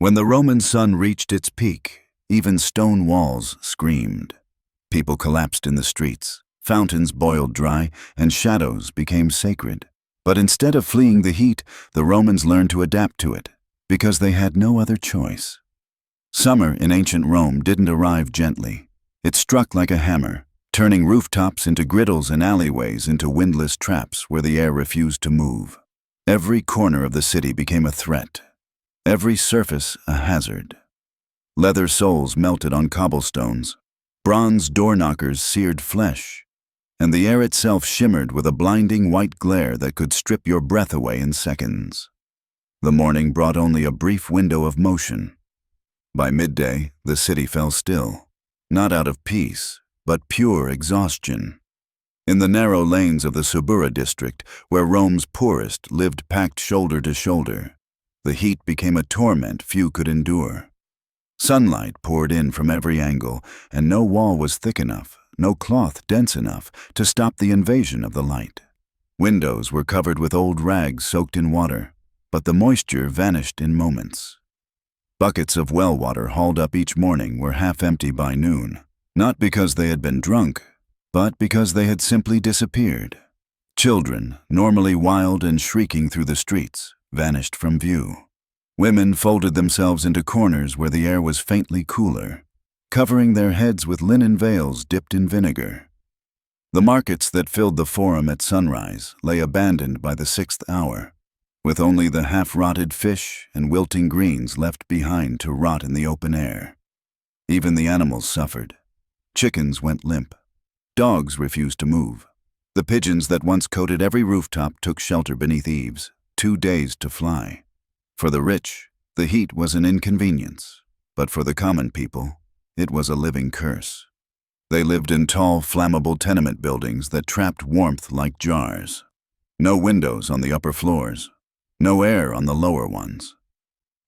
When the Roman sun reached its peak, even stone walls screamed. People collapsed in the streets, fountains boiled dry, and shadows became sacred. But instead of fleeing the heat, the Romans learned to adapt to it, because they had no other choice. Summer in ancient Rome didn't arrive gently. It struck like a hammer, turning rooftops into griddles and alleyways into windless traps where the air refused to move. Every corner of the city became a threat, every surface a hazard. Leather soles melted on cobblestones, bronze door knockers seared flesh, and the air itself shimmered with a blinding white glare that could strip your breath away in seconds. The morning brought only a brief window of motion. By midday, the city fell still, not out of peace, but pure exhaustion. In the narrow lanes of the Suburra district, where Rome's poorest lived packed shoulder to shoulder, the heat became a torment few could endure. Sunlight poured in from every angle, and no wall was thick enough, no cloth dense enough to stop the invasion of the light. Windows were covered with old rags soaked in water, but the moisture vanished in moments. Buckets of well water hauled up each morning were half empty by noon, not because they had been drunk, but because they had simply disappeared. Children, normally wild and shrieking through the streets, vanished from view. Women folded themselves into corners where the air was faintly cooler, covering their heads with linen veils dipped in vinegar. The markets that filled the forum at sunrise lay abandoned by the 6th hour, with only the half-rotted fish and wilting greens left behind to rot in the open air. Even the animals suffered. Chickens went limp. Dogs refused to move. The pigeons that once coated every rooftop took shelter beneath eaves, too dazed to fly. For the rich, the heat was an inconvenience, but for the common people, it was a living curse. They lived in tall, flammable tenement buildings that trapped warmth like jars. No windows on the upper floors, no air on the lower ones.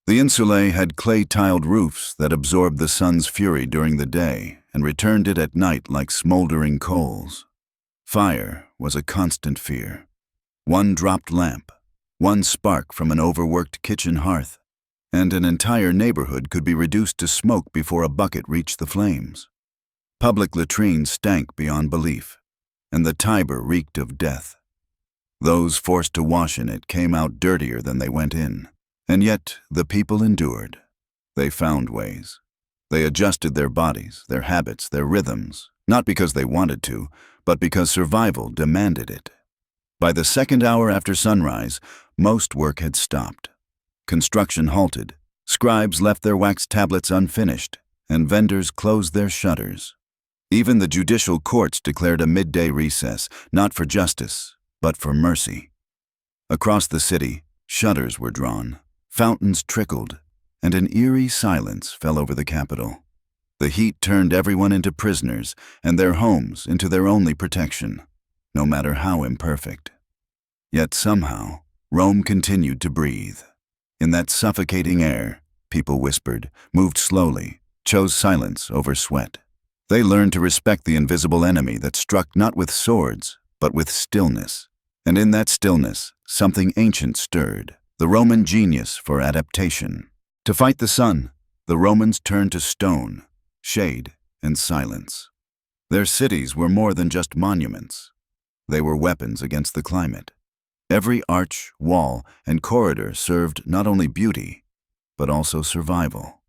The insulae had clay-tiled roofs that absorbed the sun's fury during the day and returned it at night like smoldering coals. Fire was a constant fear. One dropped lamp, one spark from an overworked kitchen hearth, and an entire neighborhood could be reduced to smoke before a bucket reached the flames. Public latrines stank beyond belief, and the Tiber reeked of death. Those forced to wash in it came out dirtier than they went in, and yet the people endured. They found ways. They adjusted their bodies, their habits, their rhythms, not because they wanted to, but because survival demanded it. By the 2nd hour after sunrise, most work had stopped. Construction halted, scribes left their wax tablets unfinished, and vendors closed their shutters. Even the judicial courts declared a midday recess, not for justice, but for mercy. Across the city, shutters were drawn, fountains trickled, and an eerie silence fell over the capital. The heat turned everyone into prisoners, and their homes into their only protection, no matter how imperfect. Yet somehow, Rome continued to breathe. In that suffocating air, people whispered, moved slowly, chose silence over sweat. They learned to respect the invisible enemy that struck not with swords, but with stillness. And in that stillness, something ancient stirred, the Roman genius for adaptation. To fight the sun, the Romans turned to stone, shade, and silence. Their cities were more than just monuments. They were weapons against the climate. Every arch, wall, and corridor served not only beauty, but also survival.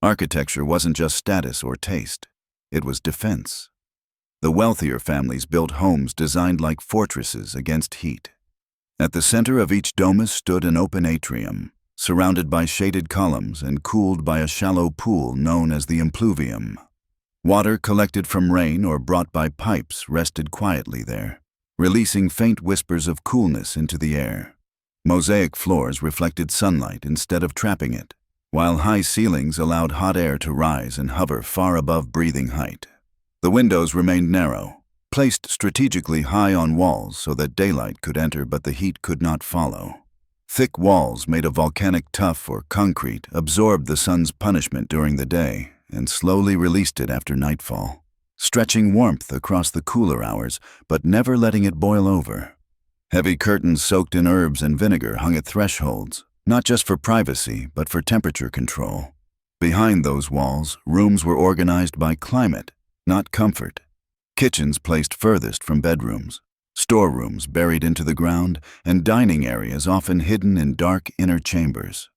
Architecture wasn't just status or taste, it was defense. The wealthier families built homes designed like fortresses against heat. At the center of each domus stood an open atrium, surrounded by shaded columns and cooled by a shallow pool known as the impluvium. Water collected from rain or brought by pipes rested quietly there, releasing faint whispers of coolness into the air. Mosaic floors reflected sunlight instead of trapping it, while high ceilings allowed hot air to rise and hover far above breathing height. The windows remained narrow, placed strategically high on walls so that daylight could enter but the heat could not follow. Thick walls made of volcanic tuff or concrete absorbed the sun's punishment during the day and slowly released it after nightfall, stretching warmth across the cooler hours but never letting it boil over. Heavy curtains soaked in herbs and vinegar hung at thresholds, not just for privacy, but for temperature control. Behind those walls, rooms were organized by climate, not comfort. Kitchens placed furthest from bedrooms, storerooms buried into the ground, and dining areas often hidden in dark inner chambers.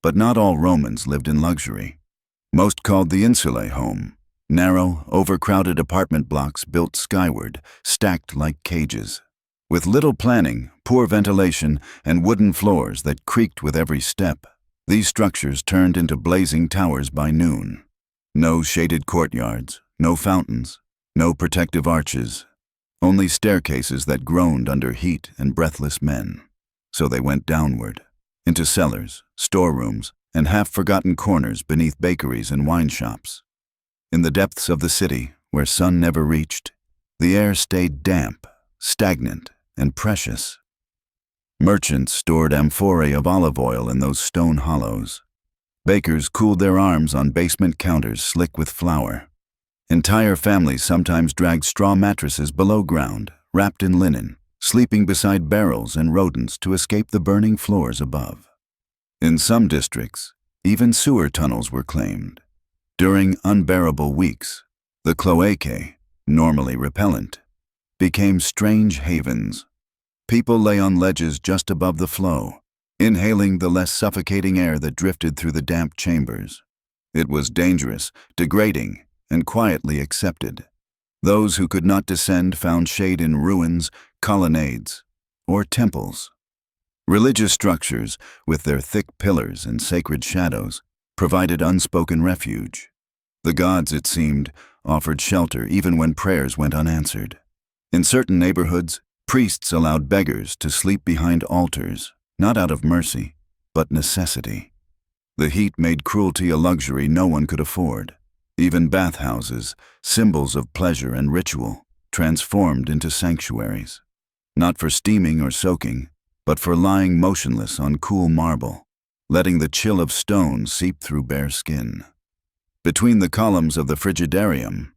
But not all Romans lived in luxury. Most called the insulae home, narrow, overcrowded apartment blocks built skyward, stacked like cages. With little planning, poor ventilation, and wooden floors that creaked with every step, these structures turned into blazing towers by noon. No shaded courtyards, no fountains, no protective arches, only staircases that groaned under heat and breathless men. So they went downward, into cellars, storerooms, and half-forgotten corners beneath bakeries and wine shops. In the depths of the city, where sun never reached, the air stayed damp, stagnant, and precious. Merchants stored amphorae of olive oil in those stone hollows. Bakers cooled their arms on basement counters slick with flour. Entire families sometimes dragged straw mattresses below ground, wrapped in linen, sleeping beside barrels and rodents to escape the burning floors above. In some districts, even sewer tunnels were claimed. During unbearable weeks, the cloacae, normally repellent, became strange havens. People lay on ledges just above the flow, inhaling the less suffocating air that drifted through the damp chambers. It was dangerous, degrading, and quietly accepted. Those who could not descend found shade in ruins, colonnades, or temples. Religious structures, with their thick pillars and sacred shadows, provided unspoken refuge. The gods, it seemed, offered shelter even when prayers went unanswered. In certain neighborhoods, priests allowed beggars to sleep behind altars, not out of mercy, but necessity. The heat made cruelty a luxury no one could afford. Even bathhouses, symbols of pleasure and ritual, transformed into sanctuaries. Not for steaming or soaking, but for lying motionless on cool marble, letting the chill of stone seep through bare skin. Between the columns of the frigidarium,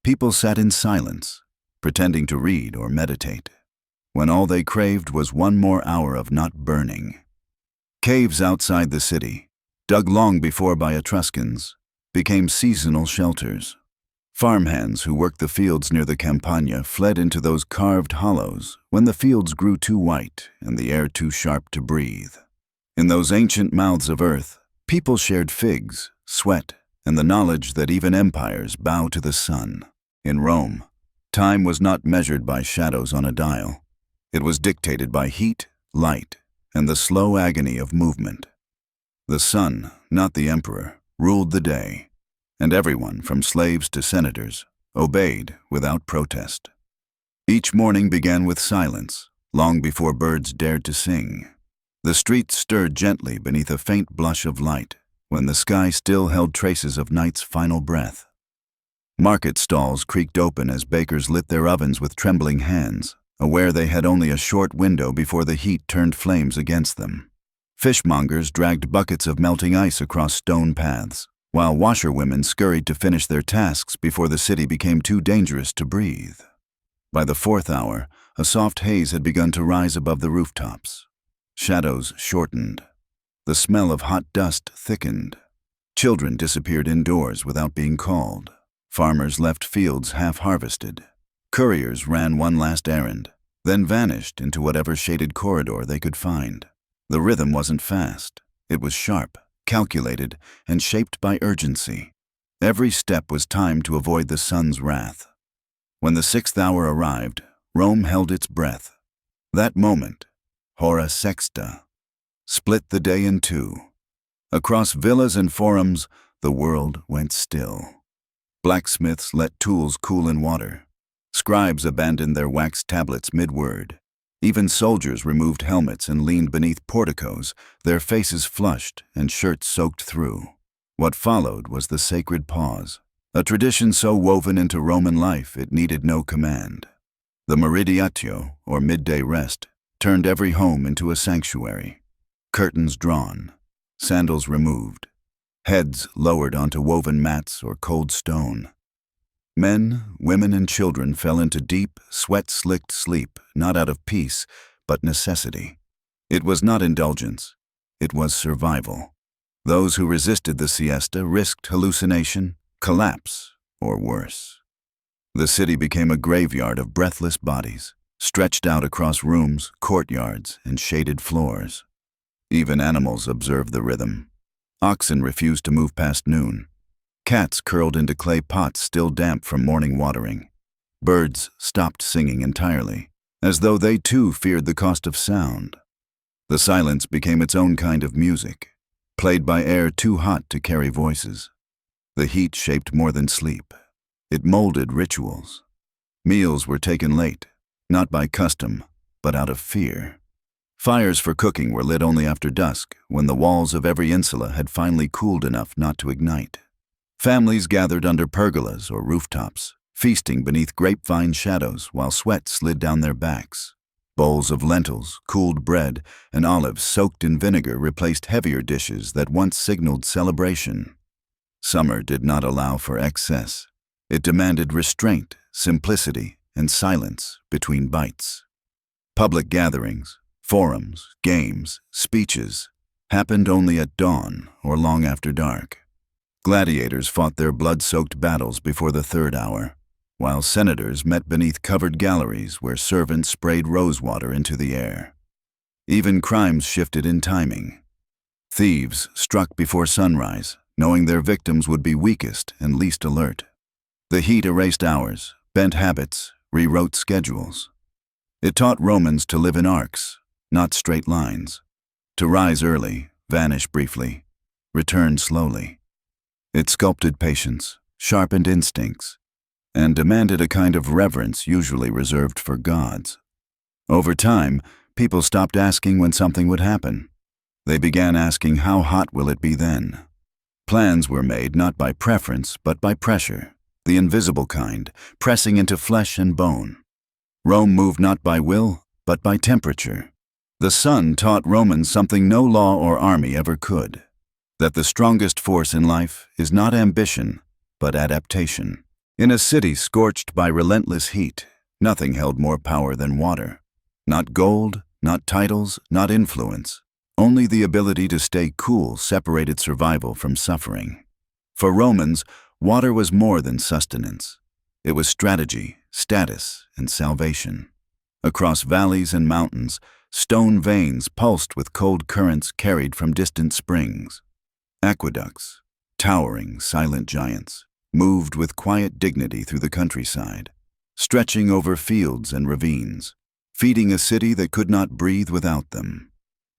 people sat in silence, pretending to read or meditate, when all they craved was one more hour of not burning. Caves outside the city, dug long before by Etruscans, became seasonal shelters. Farmhands who worked the fields near the Campagna fled into those carved hollows when the fields grew too white and the air too sharp to breathe. In those ancient mouths of earth, people shared figs, sweat, and the knowledge that even empires bow to the sun. In Rome, time was not measured by shadows on a dial. It was dictated by heat, light, and the slow agony of movement. The sun, not the emperor, ruled the day, and everyone, from slaves to senators, obeyed without protest. Each morning began with silence, long before birds dared to sing. The streets stirred gently beneath a faint blush of light, when the sky still held traces of night's final breath. Market stalls creaked open as bakers lit their ovens with trembling hands, aware they had only a short window before the heat turned flames against them. Fishmongers dragged buckets of melting ice across stone paths, while washerwomen scurried to finish their tasks before the city became too dangerous to breathe. By the fourth hour, a soft haze had begun to rise above the rooftops. Shadows shortened. The smell of hot dust thickened. Children disappeared indoors without being called. Farmers left fields half-harvested. Couriers ran one last errand, then vanished into whatever shaded corridor they could find. The rhythm wasn't fast. It was sharp, calculated, and shaped by urgency. Every step was timed to avoid the sun's wrath. When the sixth hour arrived, Rome held its breath. That moment, hora sexta, split the day in two. Across villas and forums, the world went still. Blacksmiths let tools cool in water. Scribes abandoned their wax tablets mid-word. Even soldiers removed helmets and leaned beneath porticos, their faces flushed and shirts soaked through. What followed was the sacred pause, a tradition so woven into Roman life it needed no command. The meridiatio, or midday rest, turned every home into a sanctuary. Curtains drawn, sandals removed, heads lowered onto woven mats or cold stone. Men, women, and children fell into deep, sweat-slicked sleep, not out of peace, but necessity. It was not indulgence. it was survival. Those who resisted the siesta risked hallucination, collapse, or worse. The city became a graveyard of breathless bodies, stretched out across rooms, courtyards, and shaded floors. Even animals observed the rhythm. Oxen refused to move past noon. Cats curled into clay pots still damp from morning watering. Birds stopped singing entirely, as though they too feared the cost of sound. The silence became its own kind of music, played by air too hot to carry voices. The heat shaped more than sleep. It molded rituals. Meals were taken late, not by custom, but out of fear. Fires for cooking were lit only after dusk, when the walls of every insula had finally cooled enough not to ignite. Families gathered under pergolas or rooftops, feasting beneath grapevine shadows while sweat slid down their backs. Bowls of lentils, cooled bread, and olives soaked in vinegar replaced heavier dishes that once signaled celebration. Summer did not allow for excess. It demanded restraint, simplicity, and silence between bites. Public gatherings, forums, games, speeches happened only at dawn or long after dark. Gladiators fought their blood-soaked battles before the third hour, while senators met beneath covered galleries where servants sprayed rosewater into the air. Even crimes shifted in timing. Thieves struck before sunrise, knowing their victims would be weakest and least alert. The heat erased hours, bent habits, rewrote schedules. It taught Romans to live in arcs, not straight lines, to rise early, vanish briefly, return slowly. It sculpted patience, sharpened instincts, and demanded a kind of reverence usually reserved for gods. Over time, people stopped asking when something would happen. They began asking, how hot will it be then? Plans were made not by preference, but by pressure, the invisible kind, pressing into flesh and bone. Rome moved not by will, but by temperature. The sun taught Romans something no law or army ever could, that the strongest force in life is not ambition, but adaptation. In a city scorched by relentless heat, nothing held more power than water. Not gold, not titles, not influence. Only the ability to stay cool separated survival from suffering. For Romans, water was more than sustenance. It was strategy, status, and salvation. Across valleys and mountains, stone veins pulsed with cold currents carried from distant springs. Aqueducts, towering silent giants, moved with quiet dignity through the countryside, stretching over fields and ravines, feeding a city that could not breathe without them.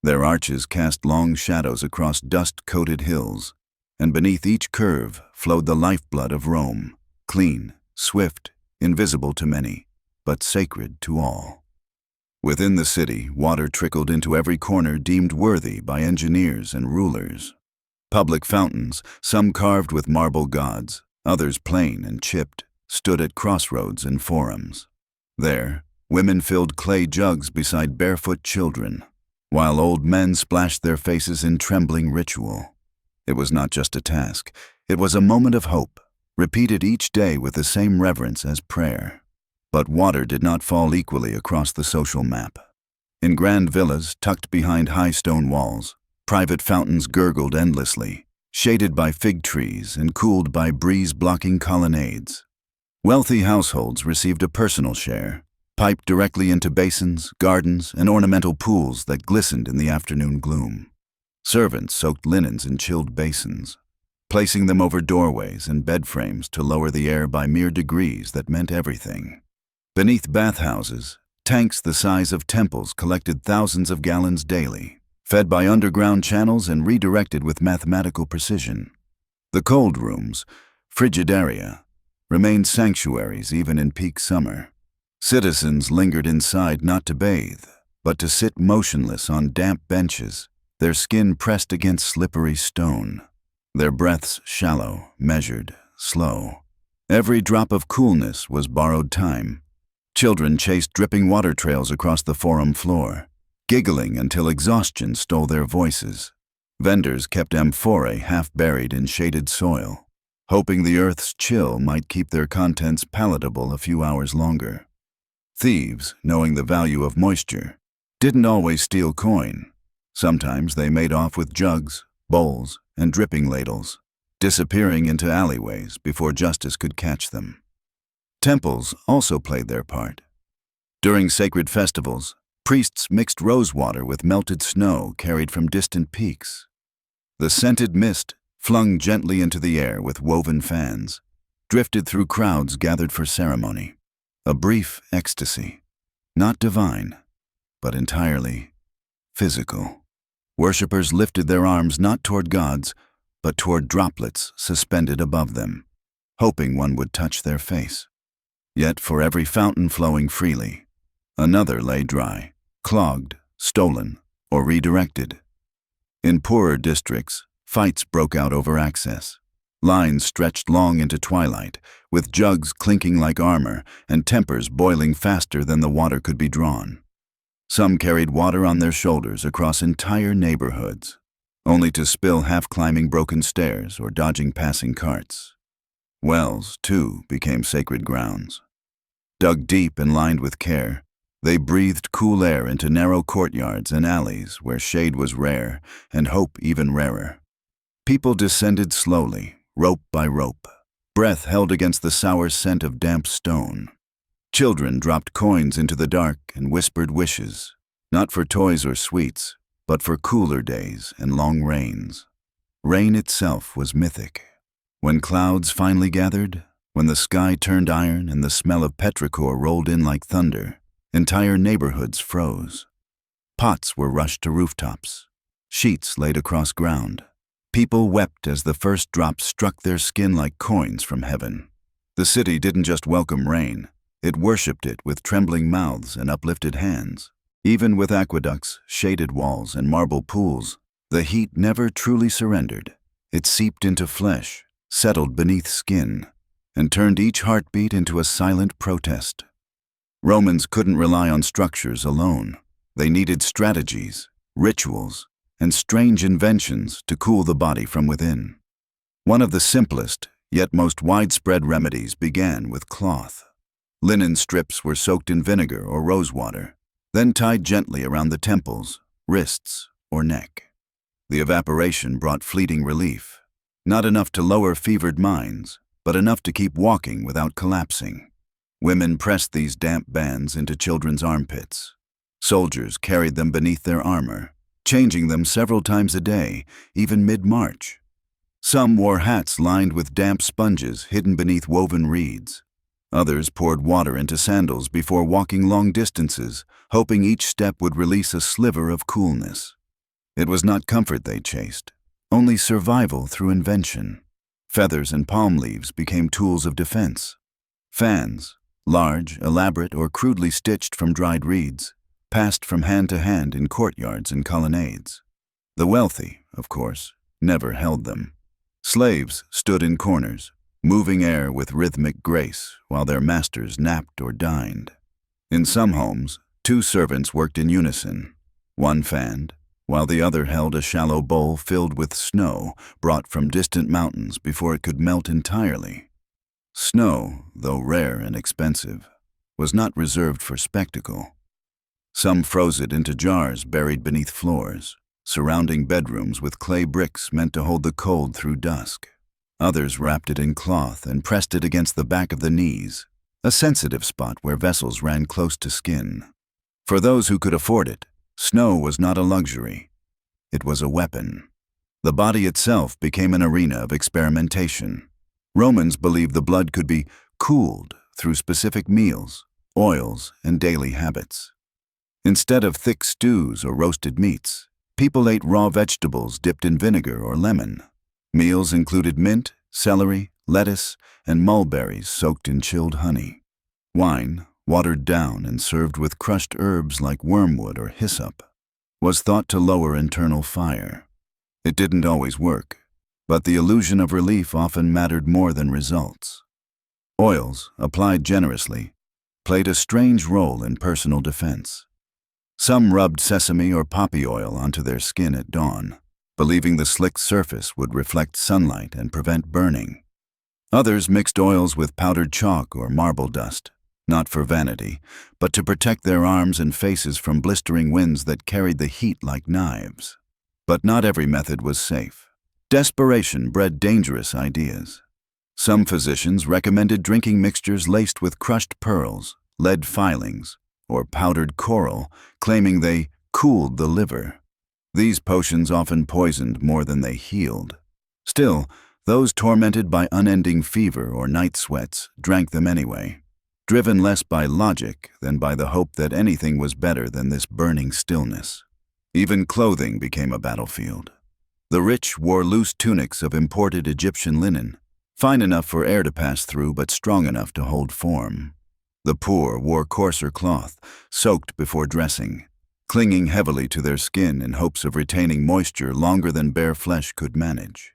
Their arches cast long shadows across dust-coated hills, and beneath each curve flowed the lifeblood of Rome, clean, swift, invisible to many, but sacred to all. Within the city, water trickled into every corner deemed worthy by engineers and rulers. Public fountains, some carved with marble gods, others plain and chipped, stood at crossroads and forums. There, women filled clay jugs beside barefoot children, while old men splashed their faces in trembling ritual. It was not just a task, it was a moment of hope, repeated each day with the same reverence as prayer. But water did not fall equally across the social map. In grand villas tucked behind high stone walls, private fountains gurgled endlessly, shaded by fig trees and cooled by breeze-blocking colonnades. Wealthy households received a personal share, piped directly into basins, gardens, and ornamental pools that glistened in the afternoon gloom. Servants soaked linens in chilled basins, placing them over doorways and bed frames to lower the air by mere degrees that meant everything. Beneath bathhouses, tanks the size of temples collected thousands of gallons daily, fed by underground channels and redirected with mathematical precision. The cold rooms, frigidaria, remained sanctuaries even in peak summer. Citizens lingered inside not to bathe, but to sit motionless on damp benches, their skin pressed against slippery stone, their breaths shallow, measured, slow. Every drop of coolness was borrowed time. Children chased dripping water trails across the forum floor, giggling until exhaustion stole their voices. Vendors kept amphorae half buried in shaded soil, hoping the earth's chill might keep their contents palatable a few hours longer. Thieves, knowing the value of moisture, didn't always steal coin. Sometimes they made off with jugs, bowls, and dripping ladles, disappearing into alleyways before justice could catch them. Temples also played their part. During sacred festivals, priests mixed rosewater with melted snow carried from distant peaks. The scented mist, flung gently into the air with woven fans, drifted through crowds gathered for ceremony. A brief ecstasy, not divine, but entirely physical. Worshippers lifted their arms not toward gods, but toward droplets suspended above them, hoping one would touch their face. Yet for every fountain flowing freely, another lay dry, clogged, stolen, or redirected. In poorer districts, fights broke out over access. Lines stretched long into twilight, with jugs clinking like armor and tempers boiling faster than the water could be drawn. Some carried water on their shoulders across entire neighborhoods, only to spill half-climbing broken stairs or dodging passing carts. Wells, too, became sacred grounds. Dug deep and lined with care, they breathed cool air into narrow courtyards and alleys where shade was rare and hope even rarer. People descended slowly, rope by rope, breath held against the sour scent of damp stone. Children dropped coins into the dark and whispered wishes, not for toys or sweets, but for cooler days and long rains. Rain itself was mythic. When clouds finally gathered, when the sky turned iron and the smell of petrichor rolled in like thunder, entire neighborhoods froze. Pots were rushed to rooftops, sheets laid across ground. People wept as the first drops struck their skin like coins from heaven. The city didn't just welcome rain, it worshipped it with trembling mouths and uplifted hands. Even with aqueducts, shaded walls, and marble pools, the heat never truly surrendered. It seeped into flesh, settled beneath skin, and turned each heartbeat into a silent protest. Romans couldn't rely on structures alone. They needed strategies, rituals, and strange inventions to cool the body from within. One of the simplest, yet most widespread remedies began with cloth. Linen strips were soaked in vinegar or rosewater, then tied gently around the temples, wrists, or neck. The evaporation brought fleeting relief, not enough to lower fevered minds, but enough to keep walking without collapsing. Women pressed these damp bands into children's armpits. Soldiers carried them beneath their armor, changing them several times a day, even mid-march. Some wore hats lined with damp sponges hidden beneath woven reeds. Others poured water into sandals before walking long distances, hoping each step would release a sliver of coolness. It was not comfort they chased, only survival through invention. Feathers and palm leaves became tools of defense. Fans, large, elaborate, or crudely stitched from dried reeds, passed from hand to hand in courtyards and colonnades. The wealthy, of course, never held them. Slaves stood in corners, moving air with rhythmic grace while their masters napped or dined. In some homes, two servants worked in unison. One fanned, while the other held a shallow bowl filled with snow brought from distant mountains before it could melt entirely. Snow, though rare and expensive, was not reserved for spectacle. Some froze it into jars buried beneath floors, surrounding bedrooms with clay bricks meant to hold the cold through dusk. Others wrapped it in cloth and pressed it against the back of the knees, a sensitive spot where vessels ran close to skin. For those who could afford it, snow was not a luxury. It was a weapon. The body itself became an arena of experimentation. Romans believed the blood could be cooled through specific meals, oils, and daily habits. Instead of thick stews or roasted meats, people ate raw vegetables dipped in vinegar or lemon. Meals included mint, celery, lettuce, and mulberries soaked in chilled honey. Wine, watered down and served with crushed herbs like wormwood or hyssop, was thought to lower internal fire. It didn't always work, but the illusion of relief often mattered more than results. Oils, applied generously, played a strange role in personal defense. Some rubbed sesame or poppy oil onto their skin at dawn, believing the slick surface would reflect sunlight and prevent burning. Others mixed oils with powdered chalk or marble dust, not for vanity, but to protect their arms and faces from blistering winds that carried the heat like knives. But not every method was safe. Desperation bred dangerous ideas. Some physicians recommended drinking mixtures laced with crushed pearls, lead filings, or powdered coral, claiming they cooled the liver. These potions often poisoned more than they healed. Still, those tormented by unending fever or night sweats drank them anyway, driven less by logic than by the hope that anything was better than this burning stillness. Even clothing became a battlefield. The rich wore loose tunics of imported Egyptian linen, fine enough for air to pass through but strong enough to hold form. The poor wore coarser cloth, soaked before dressing, clinging heavily to their skin in hopes of retaining moisture longer than bare flesh could manage.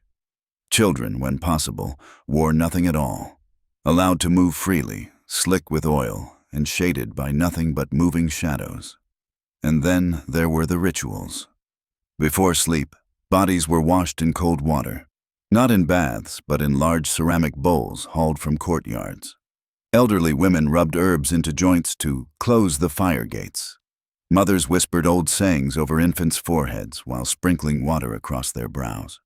Children, when possible, wore nothing at all, allowed to move freely, slick with oil, and shaded by nothing but moving shadows. And then there were the rituals. Before sleep, bodies were washed in cold water, not in baths, but in large ceramic bowls hauled from courtyards. Elderly women rubbed herbs into joints to close the fire gates. Mothers whispered old sayings over infants' foreheads while sprinkling water across their brows.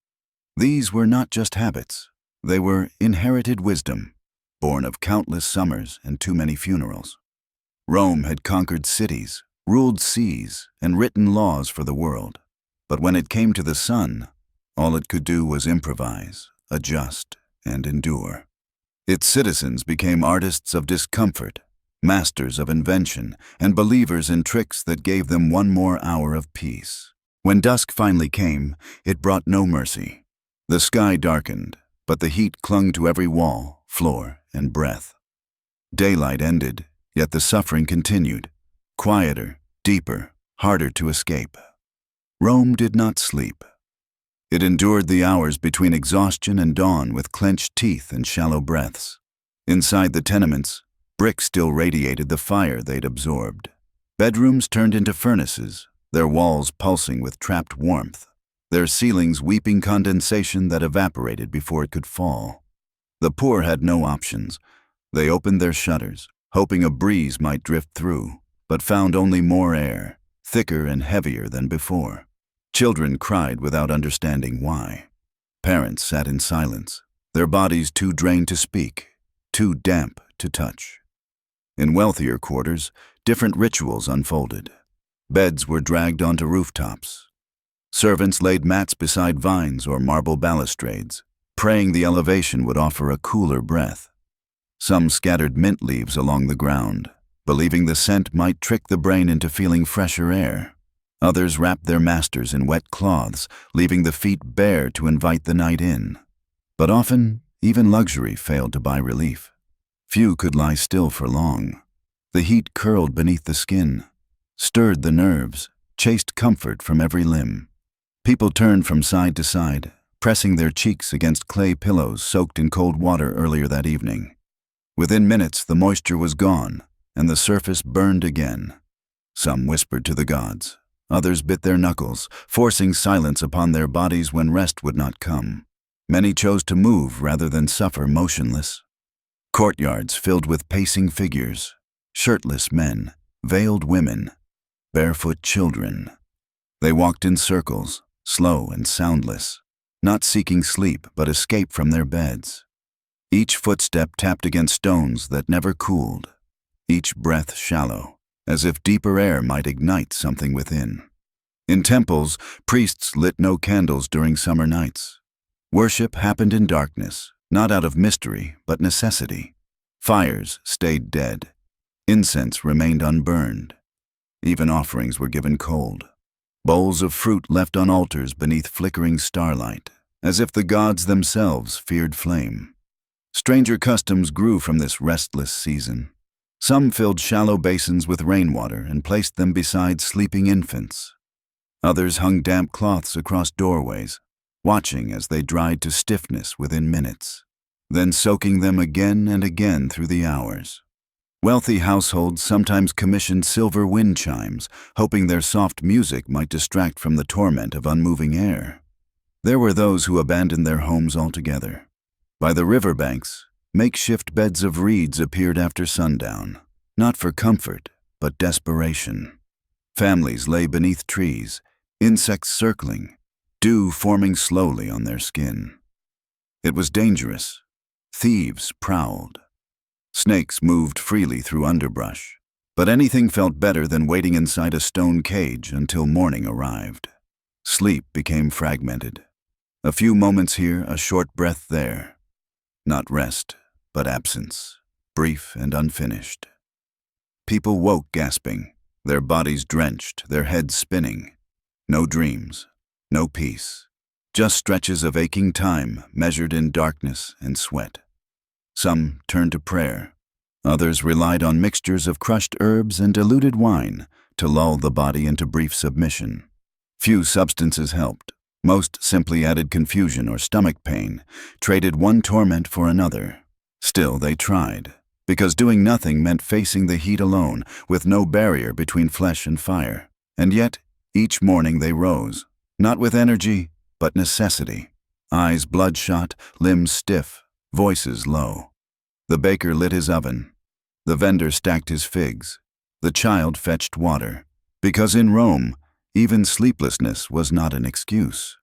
These were not just habits. They were inherited wisdom, born of countless summers and too many funerals. Rome had conquered cities, ruled seas, and written laws for the world. But when it came to the sun, all it could do was improvise, adjust, and endure. Its citizens became artists of discomfort, masters of invention, and believers in tricks that gave them one more hour of peace. When dusk finally came, it brought no mercy. The sky darkened, but the heat clung to every wall, floor, and breath. Daylight ended, yet the suffering continued, quieter, deeper, harder to escape. Rome did not sleep. It endured the hours between exhaustion and dawn with clenched teeth and shallow breaths. Inside the tenements, brick still radiated the fire they'd absorbed. Bedrooms turned into furnaces, their walls pulsing with trapped warmth, their ceilings weeping condensation that evaporated before it could fall. The poor had no options. They opened their shutters, hoping a breeze might drift through, but found only more air, thicker and heavier than before. Children cried without understanding why. Parents sat in silence, their bodies too drained to speak, too damp to touch. In wealthier quarters, different rituals unfolded. Beds were dragged onto rooftops. Servants laid mats beside vines or marble balustrades, praying the elevation would offer a cooler breath. Some scattered mint leaves along the ground, believing the scent might trick the brain into feeling fresher air. Others wrapped their masters in wet cloths, leaving the feet bare to invite the night in. But often, even luxury failed to buy relief. Few could lie still for long. The heat curled beneath the skin, stirred the nerves, chased comfort from every limb. People turned from side to side, pressing their cheeks against clay pillows soaked in cold water earlier that evening. Within minutes, the moisture was gone, and the surface burned again. Some whispered to the gods. Others bit their knuckles, forcing silence upon their bodies when rest would not come. Many chose to move rather than suffer motionless. Courtyards filled with pacing figures, shirtless men, veiled women, barefoot children. They walked in circles, slow and soundless, not seeking sleep but escape from their beds. Each footstep tapped against stones that never cooled, each breath shallow, as if deeper air might ignite something within. In temples, priests lit no candles during summer nights. Worship happened in darkness, not out of mystery, but necessity. Fires stayed dead. Incense remained unburned. Even offerings were given cold. Bowls of fruit left on altars beneath flickering starlight, as if the gods themselves feared flame. Stranger customs grew from this restless season. Some filled shallow basins with rainwater and placed them beside sleeping infants. Others hung damp cloths across doorways, watching as they dried to stiffness within minutes, then soaking them again and again through the hours. Wealthy households sometimes commissioned silver wind chimes, hoping their soft music might distract from the torment of unmoving air. There were those who abandoned their homes altogether. By the riverbanks, makeshift beds of reeds appeared after sundown, not for comfort, but desperation. Families lay beneath trees, insects circling, dew forming slowly on their skin. It was dangerous. Thieves prowled. Snakes moved freely through underbrush. But anything felt better than waiting inside a stone cage until morning arrived. Sleep became fragmented. A few moments here, a short breath there. Not rest, but absence, brief and unfinished. People woke gasping, their bodies drenched, their heads spinning. No dreams, no peace, just stretches of aching time measured in darkness and sweat. Some turned to prayer. Others relied on mixtures of crushed herbs and diluted wine to lull the body into brief submission. Few substances helped. Most simply added confusion or stomach pain, traded one torment for another. Still, they tried, because doing nothing meant facing the heat alone, with no barrier between flesh and fire. And yet, each morning they rose, not with energy, but necessity. Eyes bloodshot, limbs stiff, voices low. The baker lit his oven. The vendor stacked his figs. The child fetched water. Because in Rome, even sleeplessness was not an excuse.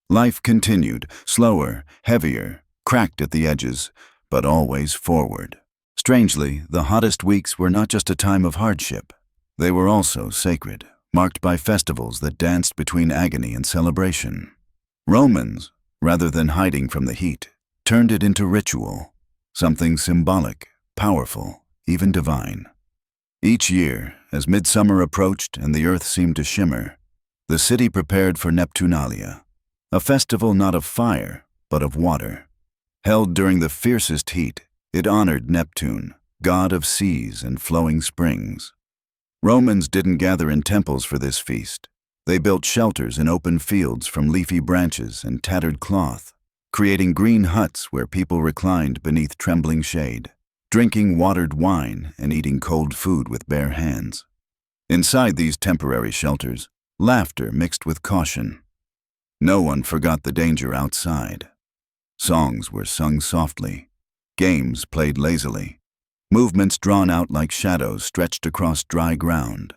Life continued, slower, heavier, cracked at the edges, but always forward. Strangely, the hottest weeks were not just a time of hardship. They were also sacred, marked by festivals that danced between agony and celebration. Romans, rather than hiding from the heat, turned it into ritual, something symbolic, powerful, even divine. Each year, as midsummer approached and the earth seemed to shimmer, the city prepared for Neptunalia, a festival not of fire, but of water. Held during the fiercest heat, it honored Neptune, god of seas and flowing springs. Romans didn't gather in temples for this feast. They built shelters in open fields from leafy branches and tattered cloth, creating green huts where people reclined beneath trembling shade, drinking watered wine and eating cold food with bare hands. Inside these temporary shelters, laughter mixed with caution. No one forgot the danger outside. Songs were sung softly, games played lazily, movements drawn out like shadows stretched across dry ground.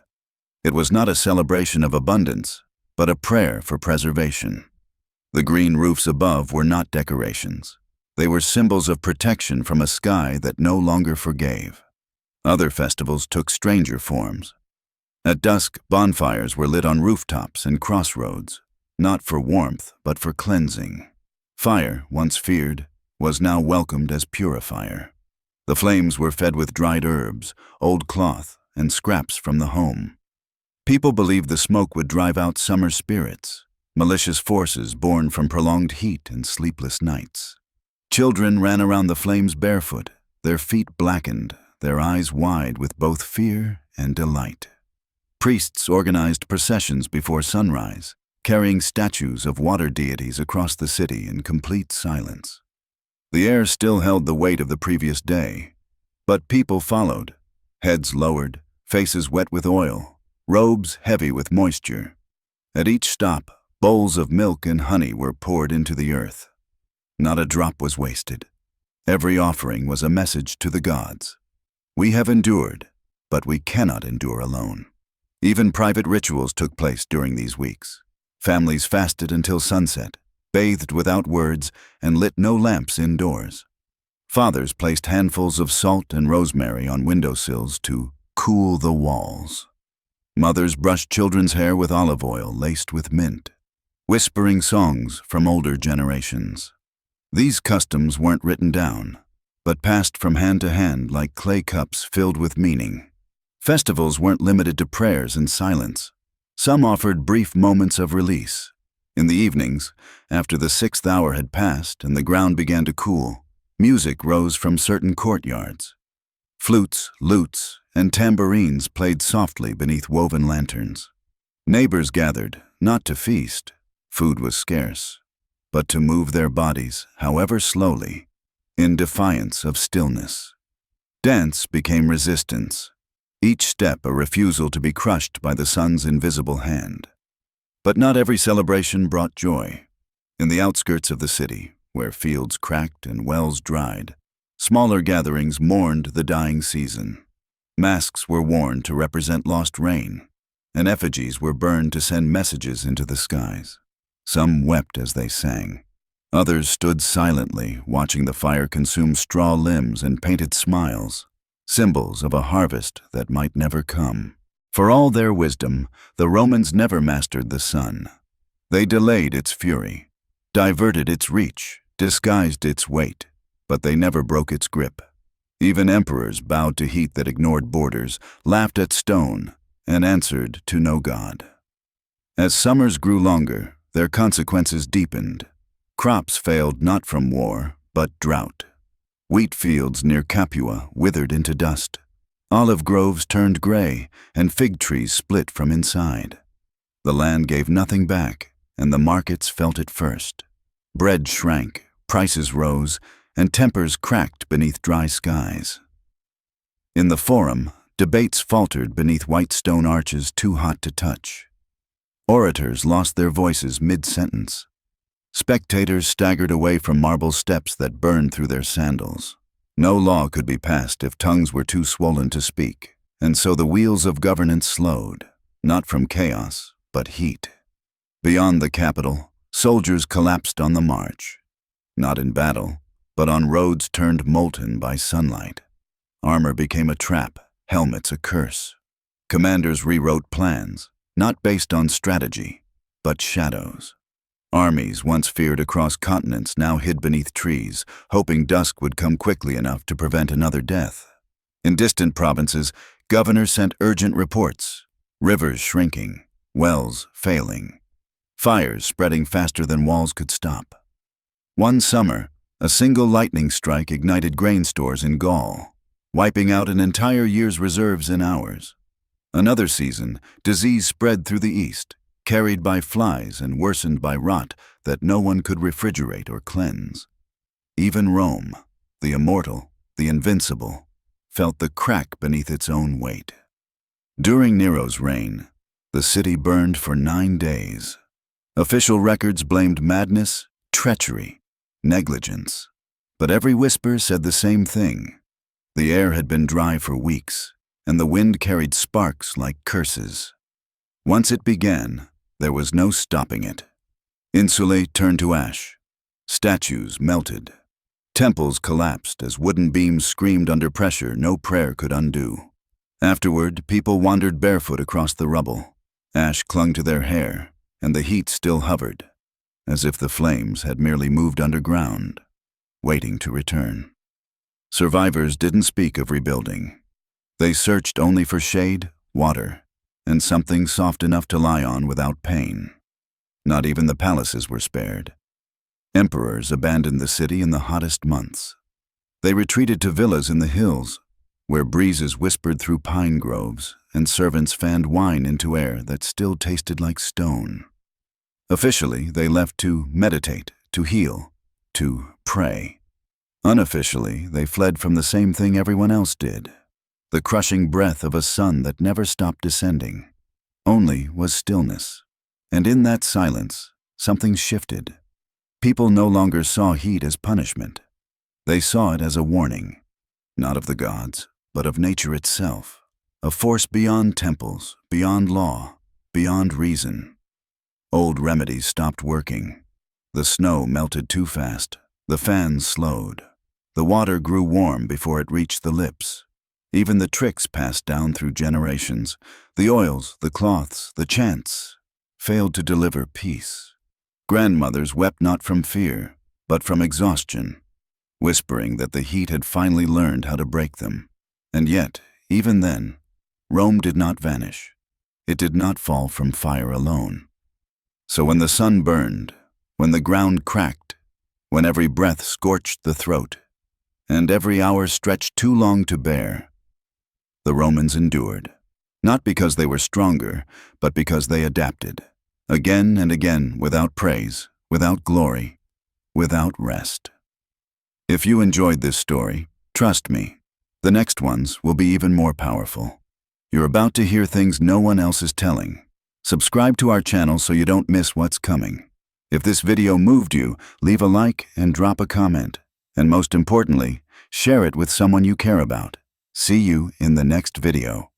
It was not a celebration of abundance, but a prayer for preservation. The green roofs above were not decorations. They were symbols of protection from a sky that no longer forgave. Other festivals took stranger forms. At dusk, bonfires were lit on rooftops and crossroads, not for warmth, but for cleansing. Fire, once feared, was now welcomed as purifier. The flames were fed with dried herbs, old cloth, and scraps from the home. People believed the smoke would drive out summer spirits, malicious forces born from prolonged heat and sleepless nights. Children ran around the flames barefoot, their feet blackened, their eyes wide with both fear and delight. Priests organized processions before sunrise, carrying statues of water deities across the city in complete silence. The air still held the weight of the previous day, but people followed, heads lowered, faces wet with oil, robes heavy with moisture. At each stop, bowls of milk and honey were poured into the earth. Not a drop was wasted. Every offering was a message to the gods. We have endured, but we cannot endure alone. Even private rituals took place during these weeks. Families fasted until sunset, bathed without words, and lit no lamps indoors. Fathers placed handfuls of salt and rosemary on windowsills to cool the walls. Mothers brushed children's hair with olive oil laced with mint, whispering songs from older generations. These customs weren't written down, but passed from hand to hand like clay cups filled with meaning. Festivals weren't limited to prayers and silence. Some offered brief moments of release. In the evenings, after the 6th hour had passed and the ground began to cool, music rose from certain courtyards. Flutes, lutes, and tambourines played softly beneath woven lanterns. Neighbors gathered, not to feast, food was scarce, but to move their bodies, however slowly, in defiance of stillness. Dance became resistance, each step a refusal to be crushed by the sun's invisible hand. But not every celebration brought joy. In the outskirts of the city, where fields cracked and wells dried, smaller gatherings mourned the dying season. Masks were worn to represent lost rain, and effigies were burned to send messages into the skies. Some wept as they sang. Others stood silently, watching the fire consume straw limbs and painted smiles, symbols of a harvest that might never come. For all their wisdom, the Romans never mastered the sun. They delayed its fury, diverted its reach, disguised its weight, but they never broke its grip. Even emperors bowed to heat that ignored borders, laughed at stone, and answered to no god. As summers grew longer, their consequences deepened. Crops failed not from war, but drought. Wheat fields near Capua withered into dust. Olive groves turned gray, and fig trees split from inside. The land gave nothing back, and the markets felt it first. Bread shrank, prices rose, and tempers cracked beneath dry skies. In the Forum, debates faltered beneath white stone arches too hot to touch. Orators lost their voices mid-sentence. Spectators staggered away from marble steps that burned through their sandals. No law could be passed if tongues were too swollen to speak, and so the wheels of governance slowed, not from chaos, but heat. Beyond the capital, soldiers collapsed on the march, not in battle, but on roads turned molten by sunlight. Armor became a trap, helmets a curse. Commanders rewrote plans, not based on strategy, but shadows. Armies once feared across continents now hid beneath trees, hoping dusk would come quickly enough to prevent another death. In distant provinces, governors sent urgent reports, rivers shrinking, wells failing, fires spreading faster than walls could stop. One summer, a single lightning strike ignited grain stores in Gaul, wiping out an entire year's reserves in hours. Another season, disease spread through the east, carried by flies and worsened by rot that no one could refrigerate or cleanse. Even Rome, the immortal, the invincible, felt the crack beneath its own weight. During Nero's reign, the city burned for 9 days. Official records blamed madness, treachery, negligence. But every whisper said the same thing. The air had been dry for weeks, and the wind carried sparks like curses. Once it began, there was no stopping it. Insulae turned to ash. Statues melted. Temples collapsed as wooden beams screamed under pressure no prayer could undo. Afterward, people wandered barefoot across the rubble. Ash clung to their hair, and the heat still hovered, as if the flames had merely moved underground, waiting to return. Survivors didn't speak of rebuilding. They searched only for shade, water, and something soft enough to lie on without pain. Not even the palaces were spared. Emperors abandoned the city in the hottest months. They retreated to villas in the hills, where breezes whispered through pine groves and servants fanned wine into air that still tasted like stone. Officially, they left to meditate, to heal, to pray. Unofficially, they fled from the same thing everyone else did. The crushing breath of a sun that never stopped descending. Only was stillness. And in that silence, something shifted. People no longer saw heat as punishment. They saw it as a warning, not of the gods, but of nature itself, a force beyond temples, beyond law, beyond reason. Old remedies stopped working. The snow melted too fast. The fans slowed. The water grew warm before it reached the lips. Even the tricks passed down through generations. The oils, the cloths, the chants failed to deliver peace. Grandmothers wept not from fear, but from exhaustion, whispering that the heat had finally learned how to break them. And yet, even then, Rome did not vanish. It did not fall from fire alone. So when the sun burned, when the ground cracked, when every breath scorched the throat, and every hour stretched too long to bear, the Romans endured, not because they were stronger, but because they adapted, again and again, without praise, without glory, without rest. If you enjoyed this story, trust me, the next ones will be even more powerful. You're about to hear things no one else is telling. Subscribe to our channel so you don't miss what's coming. If this video moved you, leave a like and drop a comment. And most importantly, share it with someone you care about. See you in the next video.